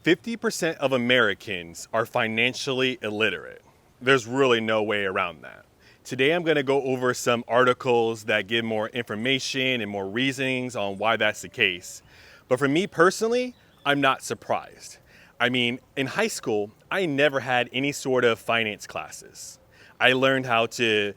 50% of Americans are financially illiterate. There's really no way around that. Today I'm going to go over some articles that give more information and more reasonings on why that's the case. But for me personally, I'm not surprised. I mean, in high school, I never had any sort of finance classes. I learned how to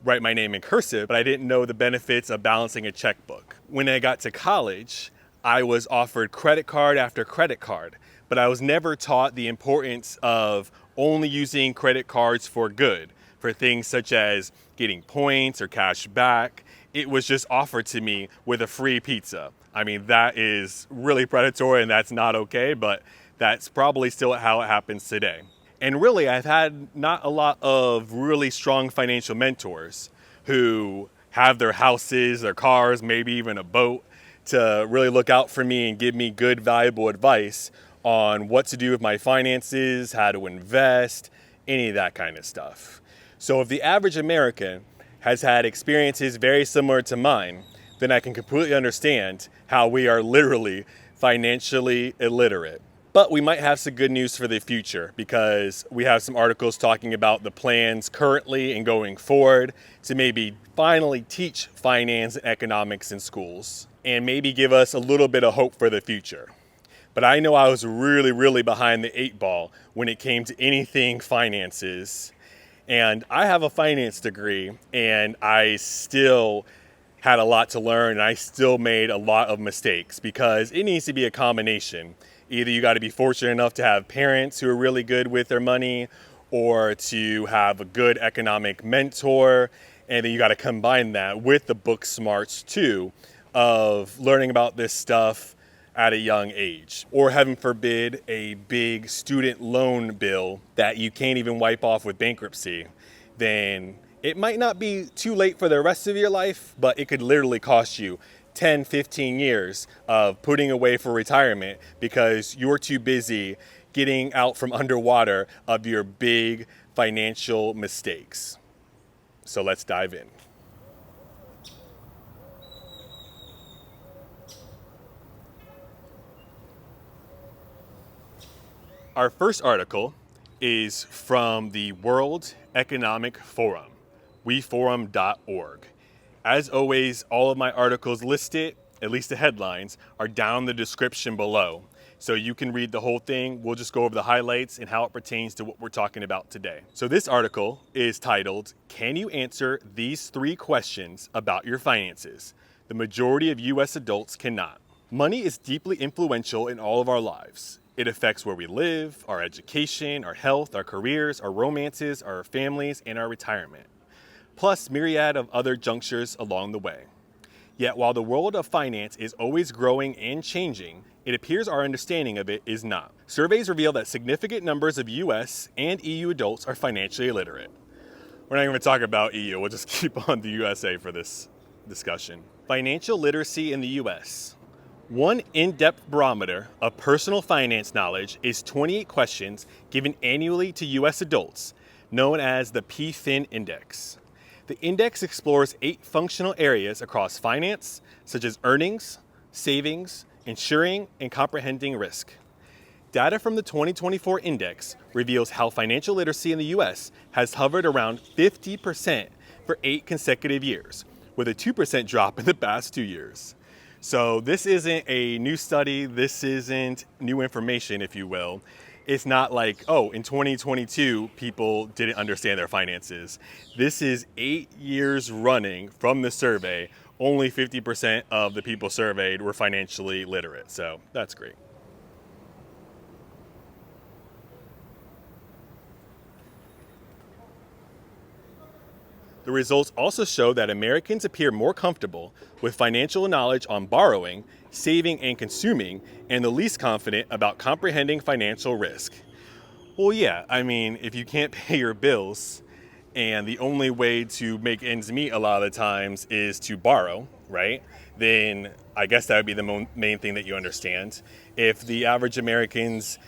write my name in cursive, but I didn't know the benefits of balancing a checkbook. When I got to college, I was offered credit card after credit card, but I was never taught the importance of only using credit cards for good, for things such as getting points or cash back. It was just offered to me with a free pizza. I mean, that is really predatory and that's not okay, but that's probably still how it happens today. And really, I've had not a lot of really strong financial mentors who have their houses, their cars, maybe even a boat to really look out for me and give me good, valuable advice on what to do with my finances, how to invest, any of that kind of stuff. So if the average American has had experiences very similar to mine, then I can completely understand how we are literally financially illiterate. But we might have some good news for the future because we have some articles talking about the plans currently and going forward to maybe finally teach finance and economics in schools and maybe give us a little bit of hope for the future. But I know I was really behind the 8 ball when it came to anything finances. And I have a finance degree and I still had a lot to learn and I still made a lot of mistakes because it needs to be a combination. Either you got to be fortunate enough to have parents who are really good with their money or to have a good economic mentor. And then you got to combine that with the book smarts too of learning about this stuff at a young age. Or heaven forbid, a big student loan bill that you can't even wipe off with bankruptcy. Then it might not be too late for the rest of your life, but it could literally cost you 10, 15 years of putting away for retirement because you're too busy getting out from underwater of your big financial mistakes. So let's dive in. Our first article is from the World Economic Forum, weforum.org. As always, all of my articles listed, at least the headlines, are down in the description below. So you can read the whole thing. We'll just go over the highlights and how it pertains to what we're talking about today. So this article is titled, "Can you answer these 3 questions about your finances? The majority of US adults cannot." Money is deeply influential in all of our lives. It affects where we live, our education, our health, our careers, our romances, our families, and our retirement, plus myriad of other junctures along the way. Yet while the world of finance is always growing and changing, it appears our understanding of it is not. Surveys reveal that significant numbers of US and EU adults are financially illiterate. We're not going to talk about EU, we'll just keep on the USA for this discussion. Financial literacy in the US. One in-depth barometer of personal finance knowledge is 28 questions given annually to US adults, known as the PFIN Index. The index explores 8 functional areas across finance, such as earnings, savings, insuring, and comprehending risk. Data from the 2024 index reveals how financial literacy in the US has hovered around 50% for 8 consecutive years, with a 2% drop in the past 2 years. So this isn't a new study, this isn't new information, if you will. It's not like, oh, in 2022, people didn't understand their finances. This is 8 years running from the survey. Only 50% of the people surveyed were financially literate. So that's great. The results also show that Americans appear more comfortable with financial knowledge on borrowing, saving, and consuming, and the least confident about comprehending financial risk. Well, yeah, I mean, if you can't pay your bills, and the only way to make ends meet a lot of the times is to borrow, right? Then I guess that would be the main thing that you understand. If the average American's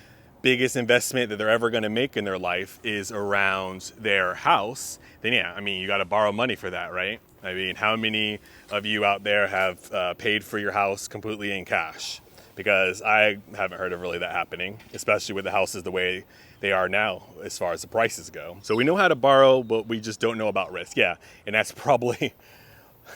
biggest investment that they're ever going to make in their life is around their house, then yeah, I mean, you got to borrow money for that, right? I mean, how many of you out there have paid for your house completely in cash? because I haven't heard of really that happening, especially with the houses the way they are now as far as the prices go. So we know how to borrow, but we just don't know about risk. Yeah, and that's probably,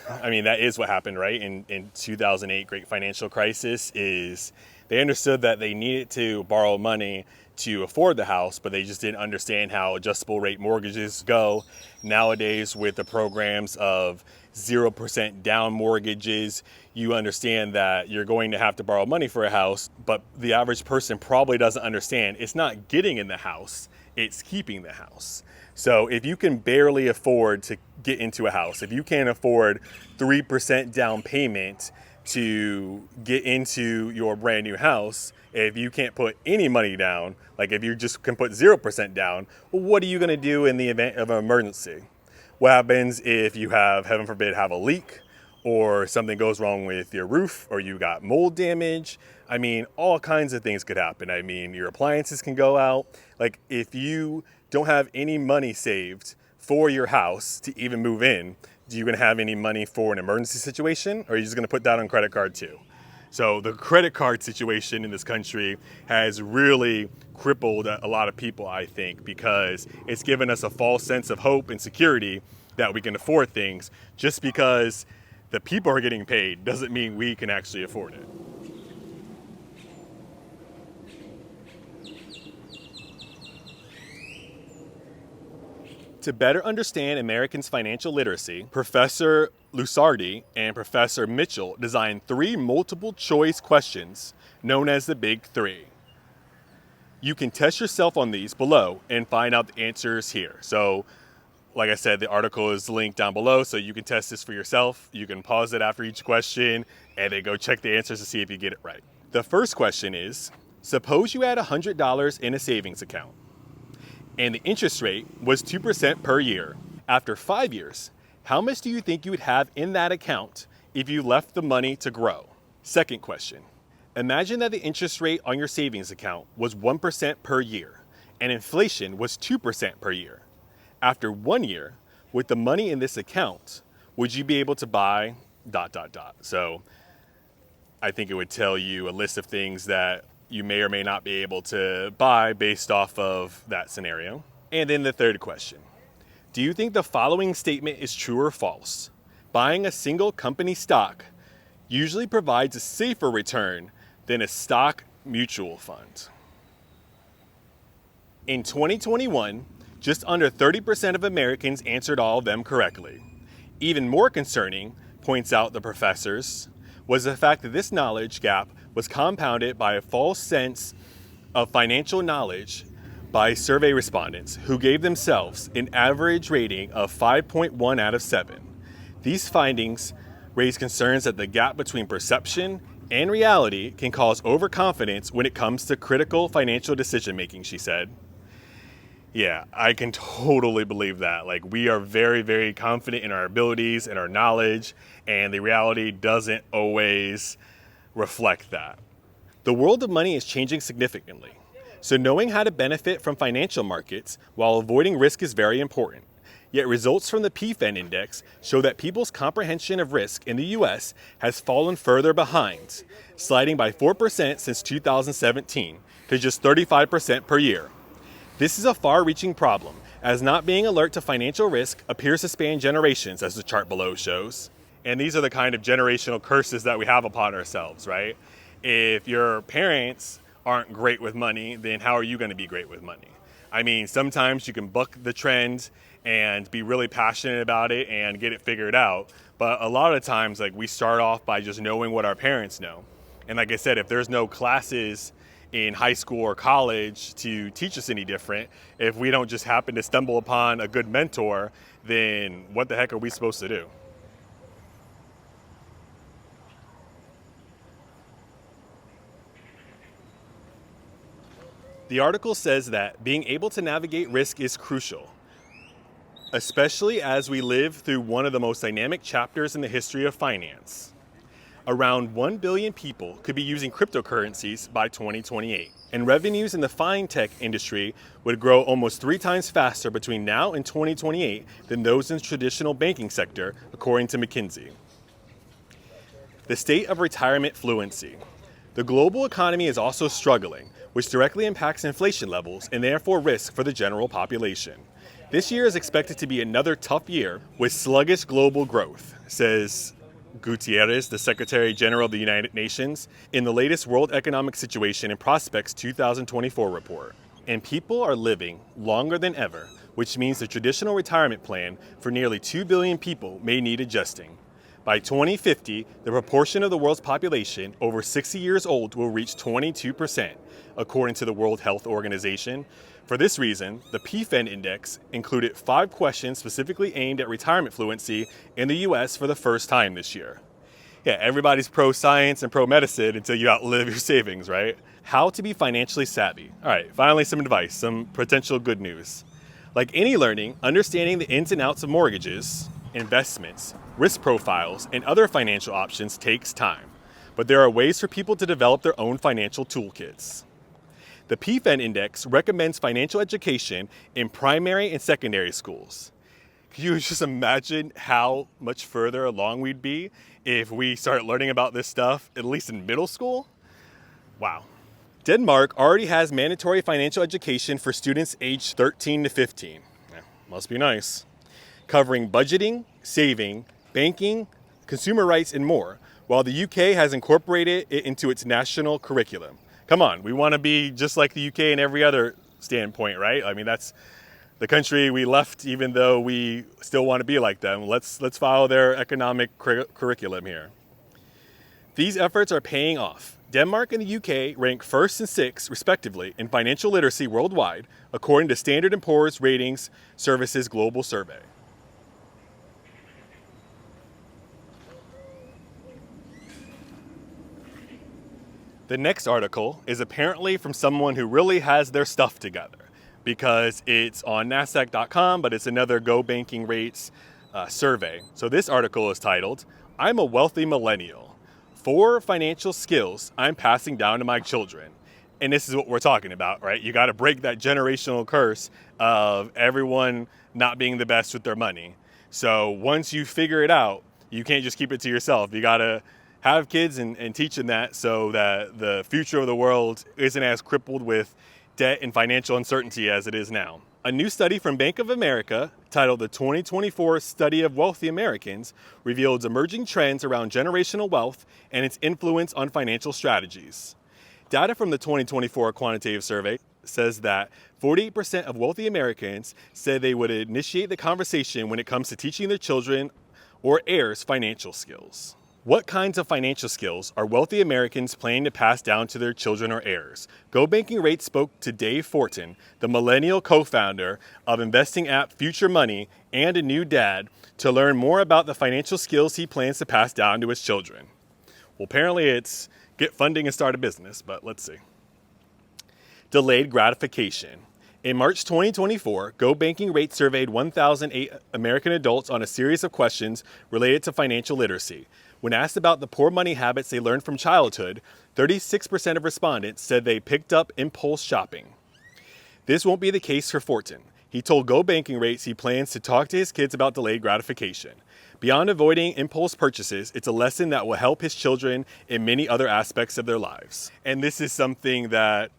I mean, that is what happened, right? In 2008 great financial crisis is they understood that they needed to borrow money to afford the house, but they just didn't understand how adjustable rate mortgages go. Nowadays, with the programs of 0% down mortgages, you understand that you're going to have to borrow money for a house, but the average person probably doesn't understand it's not getting in the house, it's keeping the house. So if you can barely afford to get into a house, if you can't afford 3% down payment to get into your brand new house, if you can't put any money down, like if you just can put 0% down, well, what are you going to do in the event of an emergency? What happens if you have, heaven forbid, have a leak, or something goes wrong with your roof, or you got mold damage? I mean, all kinds of things could happen. I mean, your appliances can go out. Like if you don't have any money saved for your house to even move in, are you going to have any money for an emergency situation, or are you just going to put that on credit card too? So the credit card situation in this country has really crippled a lot of people, I think, because it's given us a false sense of hope and security that we can afford things. Just because the people are getting paid doesn't mean we can actually afford it. To better understand Americans' financial literacy, Professor Lusardi and Professor Mitchell designed 3 multiple choice questions known as the Big Three. You can test yourself on these below and find out the answers here. So, like I said, the article is linked down below, so you can test this for yourself. You can pause it after each question and then go check the answers to see if you get it right. The first question is, suppose you had $100 in a savings account, and the interest rate was 2% per year. After 5 years, how much do you think you would have in that account if you left the money to grow? Second question, imagine that the interest rate on your savings account was 1% per year and inflation was 2% per year. After 1 year, with the money in this account, would you be able to buy ... So I think it would tell you a list of things that you may or may not be able to buy based off of that scenario. And then the third question, do you think the following statement is true or false? Buying a single company stock usually provides a safer return than a stock mutual fund. In 2021, just under 30% of Americans answered all of them correctly. Even more concerning, points out the professors, was the fact that this knowledge gap was compounded by a false sense of financial knowledge by survey respondents who gave themselves an average rating of 5.1 out of 7. These findings raise concerns that the gap between perception and reality can cause overconfidence when it comes to critical financial decision making, she said. Yeah, I can totally believe that. Like, we are very, very confident in our abilities and our knowledge, and the reality doesn't always reflect that. The world of money is changing significantly, so knowing how to benefit from financial markets while avoiding risk is very important. Yet results from the PFEN index show that people's comprehension of risk in the US has fallen further behind, sliding by 4% since 2017 to just 35% per year. This is a far-reaching problem, as not being alert to financial risk appears to span generations, as the chart below shows. And these are the kind of generational curses that we have upon ourselves, right? If your parents aren't great with money, then how are you going to be great with money? I mean, sometimes you can buck the trend and be really passionate about it and get it figured out. But a lot of times, like, we start off by just knowing what our parents know. And like I said, if there's no classes in high school or college to teach us any different, if we don't just happen to stumble upon a good mentor, then what the heck are we supposed to do? The article says that being able to navigate risk is crucial, especially as we live through one of the most dynamic chapters in the history of finance. Around 1 billion people could be using cryptocurrencies by 2028, and revenues in the fintech industry would grow almost 3 times faster between now and 2028 than those in the traditional banking sector, according to McKinsey. The state of retirement fluency. The global economy is also struggling, which directly impacts inflation levels and therefore risk for the general population. This year is expected to be another tough year with sluggish global growth, says Gutierrez, the Secretary General of the United Nations, in the latest World Economic Situation and Prospects 2024 report. And people are living longer than ever, which means the traditional retirement plan for nearly 2 billion people may need adjusting. By 2050, the proportion of the world's population over 60 years old will reach 22%, according to the World Health Organization. For this reason, the PFEN index included 5 questions specifically aimed at retirement fluency in the US for the first time this year. Yeah, everybody's pro-science and pro-medicine until you outlive your savings, right? How to be financially savvy. All right, finally some advice, some potential good news. Like any learning, understanding the ins and outs of mortgages, investments, risk profiles, and other financial options takes time. But there are ways for people to develop their own financial toolkits. The PFEN Index recommends financial education in primary and secondary schools. Can you just imagine how much further along we'd be if we start learning about this stuff, at least in middle school? Wow. Denmark already has mandatory financial education for students aged 13 to 15. Yeah, must be nice. Covering budgeting, saving, banking, consumer rights, and more, while the UK has incorporated it into its national curriculum. Come on, we want to be just like the UK in every other standpoint, right? I mean, that's the country we left, even though we still want to be like them. Let's follow their economic curriculum here. These efforts are paying off. Denmark and the UK rank 1st and 6th, respectively, in financial literacy worldwide, according to Standard & Poor's Ratings Services Global Survey. The next article is apparently from someone who really has their stuff together, because it's on nasdaq.com, but it's another Go Banking Rates survey. So this article is titled, "I'm a Wealthy Millennial. 4 financial skills I'm passing down to my children." And this is what we're talking about, right? You got to break that generational curse of everyone not being the best with their money. So once you figure it out, you can't just keep it to yourself. You got to have kids and teach them that, so that the future of the world isn't as crippled with debt and financial uncertainty as it is now. A new study from Bank of America, titled the 2024 Study of Wealthy Americans, reveals emerging trends around generational wealth and its influence on financial strategies. Data from the 2024 quantitative survey says that 48% of wealthy Americans said they would initiate the conversation when it comes to teaching their children or heirs financial skills. What kinds of financial skills are wealthy Americans planning to pass down to their children or heirs? Go Banking Rates spoke to Dave Fortin, the Millennial co-founder of investing app Future Money and a new dad, to learn more about the financial skills he plans to pass down to his children. Well, apparently it's get funding and start a business, but let's see. Delayed gratification. In March 2024, Go Banking Rates surveyed 1,008 American adults on a series of questions related to financial literacy. When asked about the poor money habits they learned from childhood, 36% of respondents said they picked up impulse shopping. This won't be the case for Fortin. He told Go Banking Rates he plans to talk to his kids about delayed gratification. Beyond avoiding impulse purchases, it's a lesson that will help his children in many other aspects of their lives. And this is something that,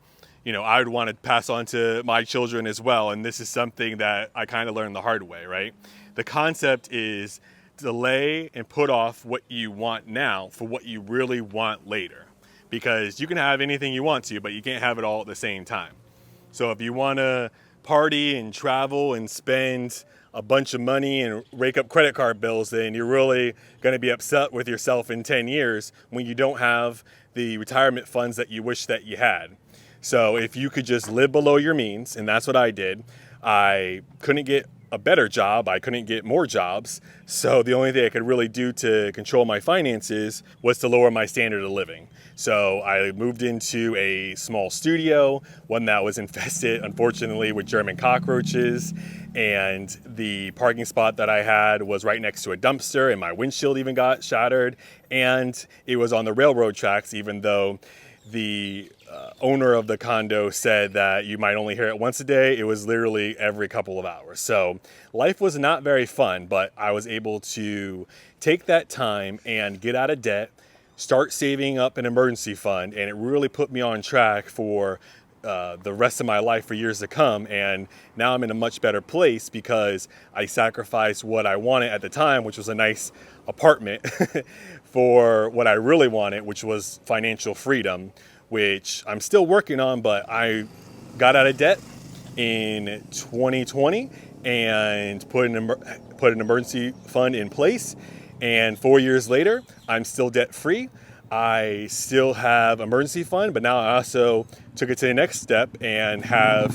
I would want to pass on to my children as well. And this is something that I kind of learned the hard way, right? The concept is delay and put off what you want now for what you really want later. Because you can have anything you want to, but you can't have it all at the same time. So if you want to party and travel and spend a bunch of money and rake up credit card bills, then you're really going to be upset with yourself in 10 years when you don't have the retirement funds that you wish that you had. So if you could just live below your means, and that's what I did. I couldn't get a better job. I couldn't get more jobs. So the only thing I could really do to control my finances was to lower my standard of living. So I moved into a small studio, one that was infested, unfortunately, with German cockroaches. And the parking spot that I had was right next to a dumpster, and my windshield even got shattered. And it was on the railroad tracks, even though the owner of the condo said that you might only hear it once a day. It was literally every couple of hours. So life was not very fun, but I was able to take that time and get out of debt, start saving up an emergency fund, and it really put me on track for the rest of my life for years to come. And now I'm in a much better place because I sacrificed what I wanted at the time, which was a nice apartment, for what I really wanted, which was financial freedom, which I'm still working on. But I got out of debt in 2020 and put an emergency fund in place. And 4 years later, I'm still debt free. I still have emergency fund, but now I also took it to the next step and have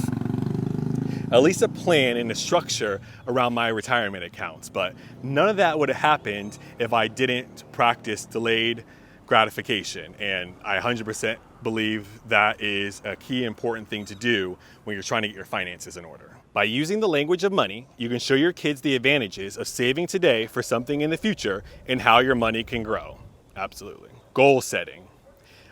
at least a plan and a structure around my retirement accounts. But none of that would have happened if I didn't practice delayed gratification. And I 100% believe that is a key important thing to do when you're trying to get your finances in order. By using the language of money, you can show your kids the advantages of saving today for something in the future and how your money can grow. Absolutely. Goal setting.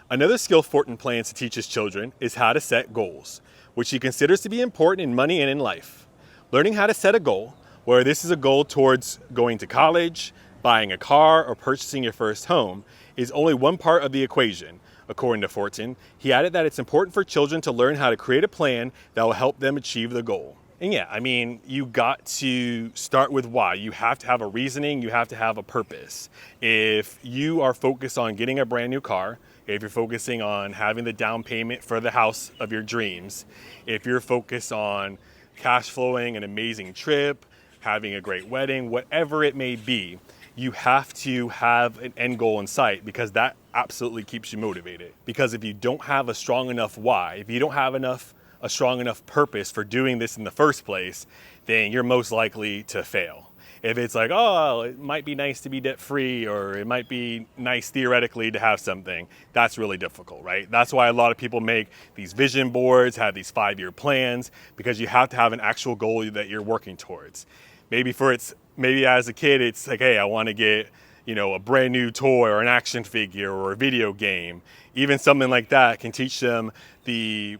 Another skill Fortin plans to teach his children is how to set goals, which he considers to be important in money and in life. Learning how to set a goal, whether this is a goal towards going to college, buying a car, or purchasing your first home, is only one part of the equation. According to Fortin, he added that it's important for children to learn how to create a plan that will help them achieve the goal. And yeah, I mean, you got to start with why. You have to have a reasoning, you have to have a purpose. If you are focused on getting a brand new car, if you're focusing on having the down payment for the house of your dreams, if you're focused on cash flowing an amazing trip, having a great wedding, whatever it may be, you have to have an end goal in sight, because that absolutely keeps you motivated. Because if you don't have a strong enough why, if you don't have a strong enough purpose for doing this in the first place, then you're most likely to fail. If it's like, oh, it might be nice to be debt free, or it might be nice theoretically to have something, that's really difficult, right? That's why a lot of people make these vision boards, have these 5-year plans, because you have to have an actual goal that you're working towards. Maybe as a kid, it's like, hey, I want to get, a brand new toy or an action figure or a video game. Even something like that can teach them the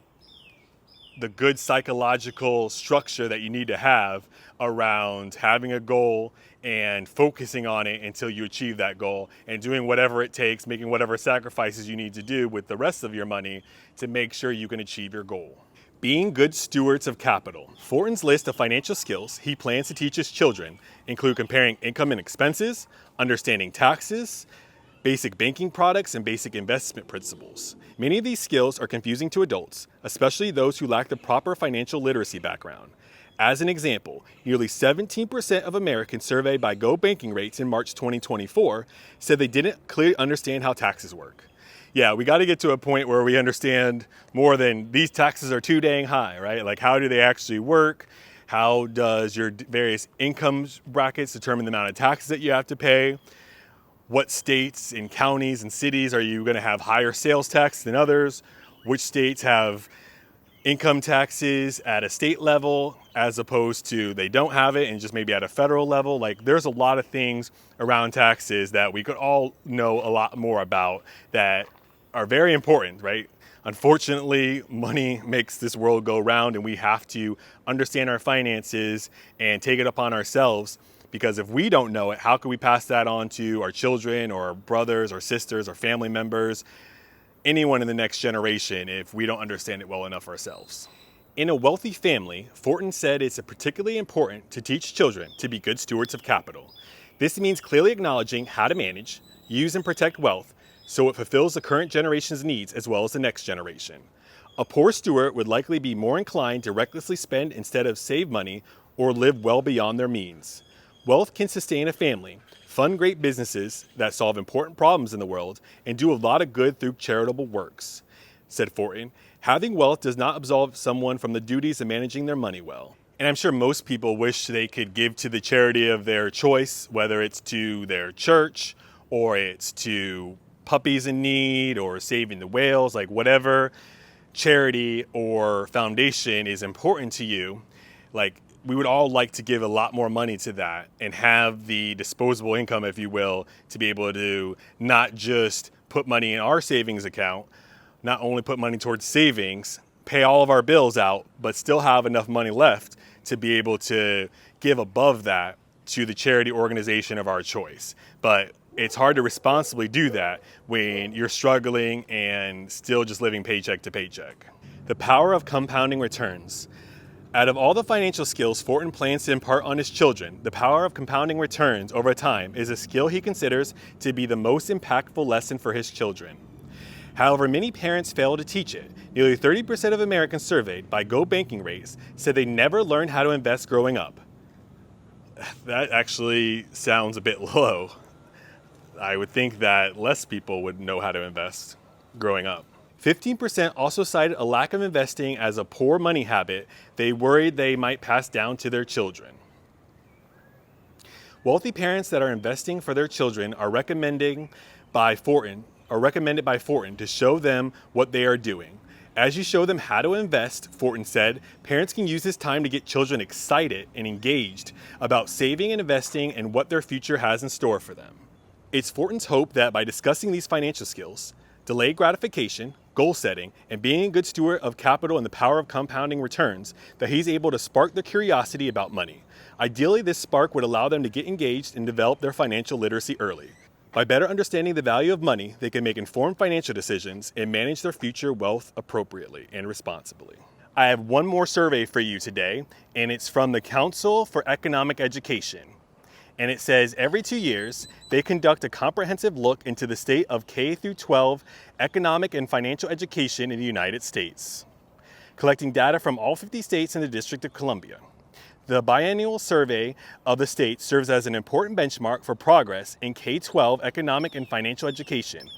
good psychological structure that you need to have around having a goal and focusing on it until you achieve that goal, and doing whatever it takes, making whatever sacrifices you need to do with the rest of your money to make sure you can achieve your goal. Being good stewards of capital. Fortin's list of financial skills he plans to teach his children include comparing income and expenses, understanding taxes, basic banking products, and basic investment principles. Many of these skills are confusing to adults, especially those who lack the proper financial literacy background. As an example, nearly 17% of Americans surveyed by Go Banking Rates in March 2024 said they didn't clearly understand how taxes work. Yeah, we got to get to a point where we understand more than these taxes are too dang high, right? Like, how do they actually work? How does your various income brackets determine the amount of taxes that you have to pay? What states and counties and cities are you going to have higher sales tax than others? Which states have income taxes at a state level as opposed to they don't have it and just maybe at a federal level? Like, there's a lot of things around taxes that we could all know a lot more about that are very important, right? Unfortunately, money makes this world go round, and we have to understand our finances and take it upon ourselves, because if we don't know it, how can we pass that on to our children or our brothers or sisters or family members, anyone in the next generation, if we don't understand it well enough ourselves? In a wealthy family, Fortin said it's particularly important to teach children to be good stewards of capital. This means clearly acknowledging how to manage, use, and protect wealth so it fulfills the current generation's needs as well as the next generation. A poor steward would likely be more inclined to recklessly spend instead of save money or live well beyond their means. Wealth can sustain a family, fund great businesses that solve important problems in the world, and do a lot of good through charitable works. Said Fortin, having wealth does not absolve someone from the duties of managing their money well. And I'm sure most people wish they could give to the charity of their choice, whether it's to their church or it's to puppies in need or saving the whales, like whatever charity or foundation is important to you. Like, we would all like to give a lot more money to that and have the disposable income, if you will, to be able to not just put money in our savings account, not only put money towards savings, pay all of our bills out, but still have enough money left to be able to give above that to the charity organization of our choice. But It's hard to responsibly do that when you're struggling and still just living paycheck to paycheck. The power of compounding returns. Out of all the financial skills Fortin plans to impart on his children, the power of compounding returns over time is a skill he considers to be the most impactful lesson for his children. However, many parents fail to teach it. Nearly 30% of Americans surveyed by Go Banking Rates said they never learned how to invest growing up. That actually sounds a bit low. I would think that less people would know how to invest growing up. 15% also cited a lack of investing as a poor money habit they worried they might pass down to their children. Wealthy parents that are investing for their children are recommended by Fortin to show them what they are doing. As you show them how to invest, Fortin said, parents can use this time to get children excited and engaged about saving and investing and what their future has in store for them. It's Fortin's hope that by discussing these financial skills, delayed gratification, goal setting, and being a good steward of capital and the power of compounding returns, that he's able to spark their curiosity about money. Ideally, this spark would allow them to get engaged and develop their financial literacy early. By better understanding the value of money, they can make informed financial decisions and manage their future wealth appropriately and responsibly. I have one more survey for you today, and it's from the Council for Economic Education. And it says every 2 years, they conduct a comprehensive look into the state of K through 12 economic and financial education in the United States, collecting data from all 50 states and the District of Columbia. The biennial survey of the states serves as an important benchmark for progress in K-12 economic and financial education,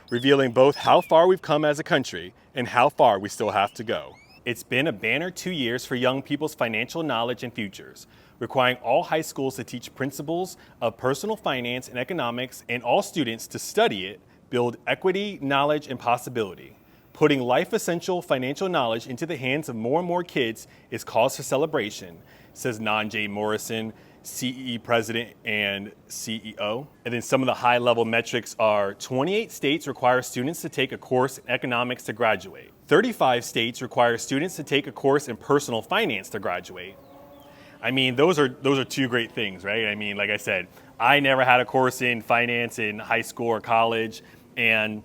revealing both how far we've come as a country and how far we still have to go. It's been a banner 2 years for young people's financial knowledge and futures, requiring all high schools to teach principles of personal finance and economics and all students to study it, build equity, knowledge, and possibility. Putting life-essential financial knowledge into the hands of more and more kids is cause for celebration, says Nan J. Morrison, CEE President and CEO. And then some of the high-level metrics are 28 states require students to take a course in economics to graduate. 35 states require students to take a course in personal finance to graduate. I mean, those are two great things, right? I mean, like I said, I never had a course in finance in high school or college, and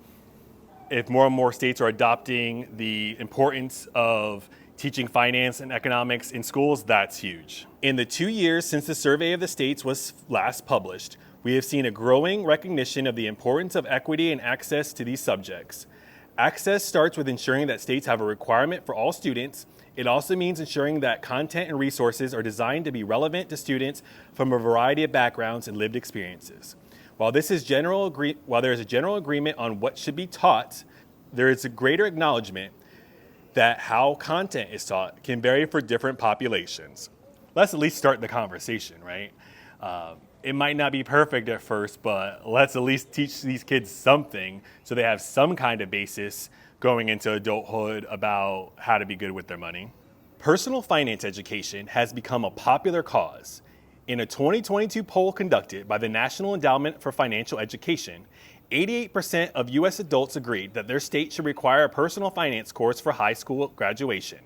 if more and more states are adopting the importance of teaching finance and economics in schools, that's huge. In the 2 years since the survey of the states was last published, we have seen a growing recognition of the importance of equity and access to these subjects. Access starts with ensuring that states have a requirement for all students. It also means ensuring that content and resources are designed to be relevant to students from a variety of backgrounds and lived experiences. While there is a general agreement on what should be taught, there is a greater acknowledgement that how content is taught can vary for different populations. Let's at least start the conversation, right? It might not be perfect at first, but let's at least teach these kids something so they have some kind of basis going into adulthood about how to be good with their money. Personal finance education has become a popular cause. In a 2022 poll conducted by the National Endowment for Financial Education, 88% of U.S. adults agreed that their state should require a personal finance course for high school graduation.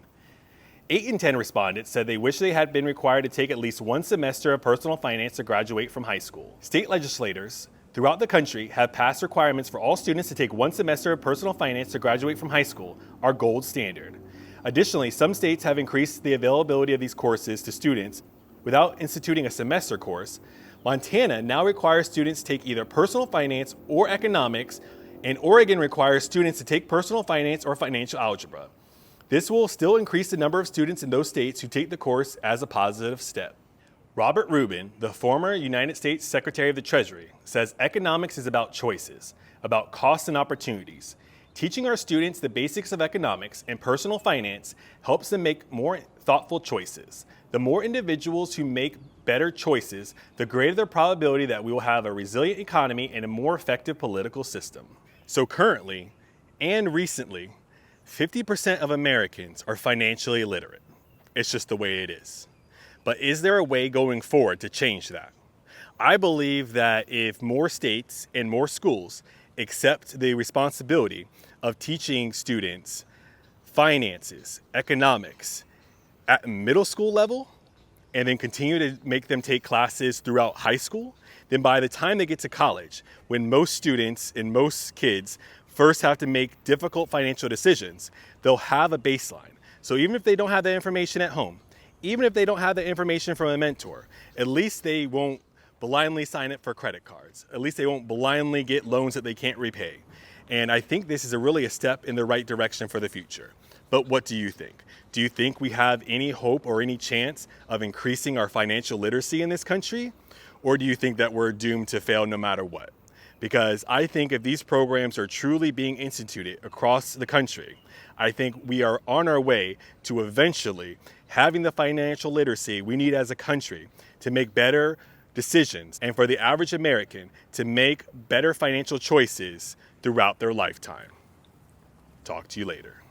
8 in 10 respondents said they wish they had been required to take at least one semester of personal finance to graduate from high school. State legislators throughout the country have passed requirements for all students to take one semester of personal finance to graduate from high school, our gold standard. Additionally, some states have increased the availability of these courses to students without instituting a semester course. Montana now requires students to take either personal finance or economics, and Oregon requires students to take personal finance or financial algebra. This will still increase the number of students in those states who take the course as a positive step. Robert Rubin, the former United States Secretary of the Treasury, says economics is about choices, about costs and opportunities. Teaching our students the basics of economics and personal finance helps them make more thoughtful choices. The more individuals who make better choices, the greater the probability that we will have a resilient economy and a more effective political system. So currently, and recently, 50% of Americans are financially illiterate. It's just the way it is. But is there a way going forward to change that? I believe that if more states and more schools accept the responsibility of teaching students finances, economics at middle school level, and then continue to make them take classes throughout high school, then by the time they get to college, when most students and most kids first have to make difficult financial decisions, they'll have a baseline. So even if they don't have that information at home, even if they don't have the information from a mentor, at least they won't blindly sign up for credit cards. At least they won't blindly get loans that they can't repay. And I think this is really a step in the right direction for the future. But what do you think? Do you think we have any hope or any chance of increasing our financial literacy in this country? Or do you think that we're doomed to fail no matter what? Because I think if these programs are truly being instituted across the country, I think we are on our way to eventually having the financial literacy we need as a country to make better decisions and for the average American to make better financial choices throughout their lifetime. Talk to you later.